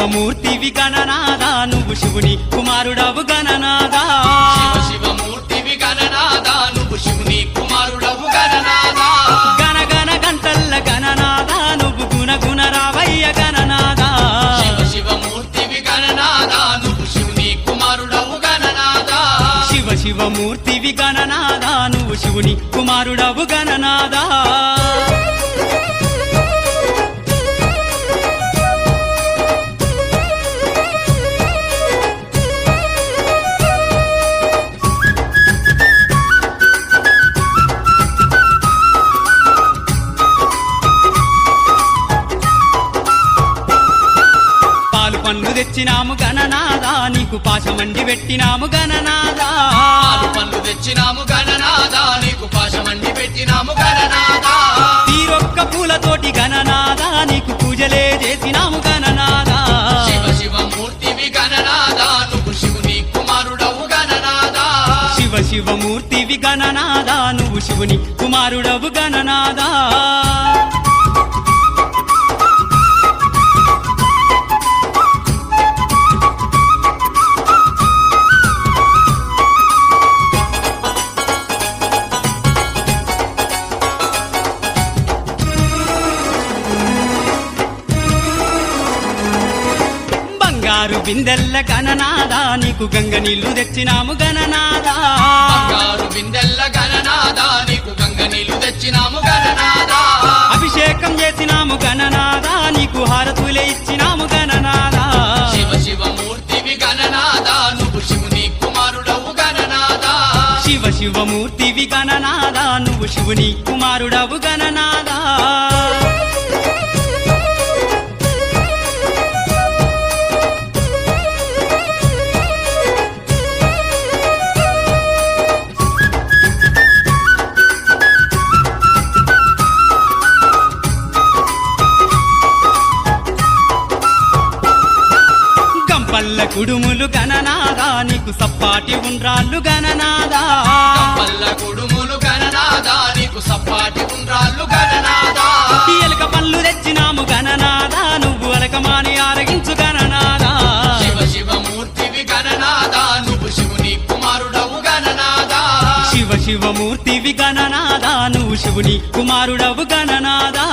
శివమూర్తివి గణనాదా నువ్వు శివుని కుమారుడవు గణనాదా శివమూర్తివి గణనాదా నువ్వు శివుని కుమారుడవు గణనాదా గణ గణ గంటల్ల గణనాదా నువ్వు గుణ గుణ రావయ్య గణనాదా శివమూర్తివి గణనాదా నువ్వు శివుని కుమారుడవు గణనాదా శివమూర్తివి గణనాదా నువ్వు శివుని కుమారుడవు గణనాదా పండ్లు తెచ్చినాము గణనాదా నీకు పాశమండి పెట్టినాము గణనాదా పండ్లు తెచ్చినాము గణనాదా నీకు పాశమండి పెట్టినాము గణనాదా తీరొక్క పూలతోటి గణనాదా నీకు పూజలే చేసినాము గణనాదా శివమూర్తివి గణనాదా నువ్వు శివుని కుమారుడవు గణనాదా శివమూర్తివి గణనాదా నువ్వు శివుని కుమారుడవు గణనాదా బంగారు బిందెల్ల గణనాదా నీకు గంగ నీళ్లు తెచ్చినాము గణనాదా బంగారు బిందెల్ల గణనాదా నీకు గంగ నీళ్లు తెచ్చినాము గణనాదా అభిషేకం చేసినాము గణనాదా నీకు హారతులే ఇచ్చినాము గణనాదా శివమూర్తివి గణనాదా నువ్వు శివుని కుమారుడవు గణనాదా శివమూర్తివి గణనాదా నువ్వు శివుని కుమారుడవు గణనాదా పల్ల కుడుములు గణనాదా నీకు సప్పాటి ఉండ్రాళ్ళు గణనాదా పల్ల కుడుములు గణనాదా నీకు సప్పాటి ఉండ్రాళ్ళు గణనాదా ఎలక పళ్ళు తెచ్చినాము గణనాదా నువ్వు అలకమాని ఆరగించు గణనాదా శివమూర్తివి గణనాదా నువ్వు శివుని కుమారుడవు గణనాదా శివమూర్తివి గణనాదా నువ్వు శివుని కుమారుడవు గణనాదా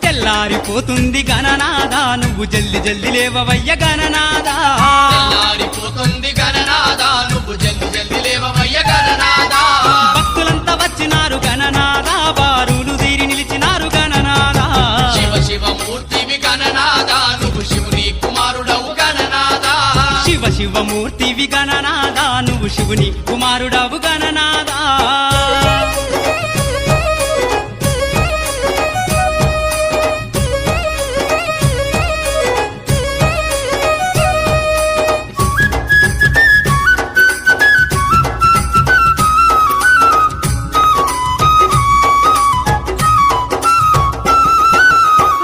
తెల్లారిపోతుంది గణనాదా నువ్వు జల్ది జల్ది లేవవయ్య గణనాదా తెల్లారిపోతుంది గణనాదా నువ్వు జల్ది జల్ది లేవవయ్య గణనాదా భక్తులంతా వచ్చినారు గణనాదా బారులు తీరి నిలిచినారు గణనాదా శివమూర్తివి గణనాదా నువ్వు శివుని కుమారుడవు గణనాదా శివమూర్తివి గణనాదా నువ్వు శివుని కుమారుడవు గణనాదా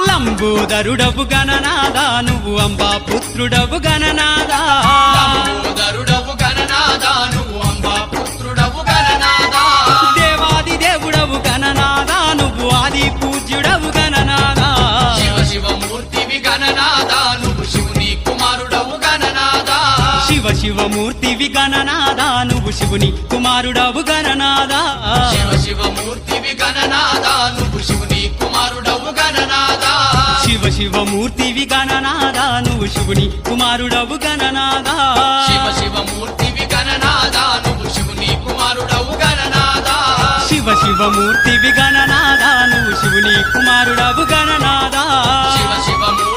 లంబోదరుడవు గణనాదా నువ్వు అంబా పుత్రుడవు గణనాదా లంబోదరుడవు గణనాదా నువ్వు అంబా పుత్రుడవు గణనాదా దేవాది దేవుడవు గణనాదా నువ్వు ఆది పూజ్యుడవు గణనాదా శివమూర్తివి గణనాదా నువ్వు శివుని కుమారుడవు గణనాదా శివమూర్తివి గణనాదా నువ్వు శివుని కుమారుడవు గణనాదా శివమూర్తివి గణనాదా నువ్వు శివుని కుమారుడవు గణనాదా శివమూర్తివి గణనాదా నువ్వు శివుని కుమారుడవు గణనాదా శివమూర్తివి గణనాదా నువ్వు శివుని కుమారుడవు గణనాదా శివమూర్తివి గణనాదా నువ్వు శివుని కుమారుడవు గణనాదా శివమూర్తి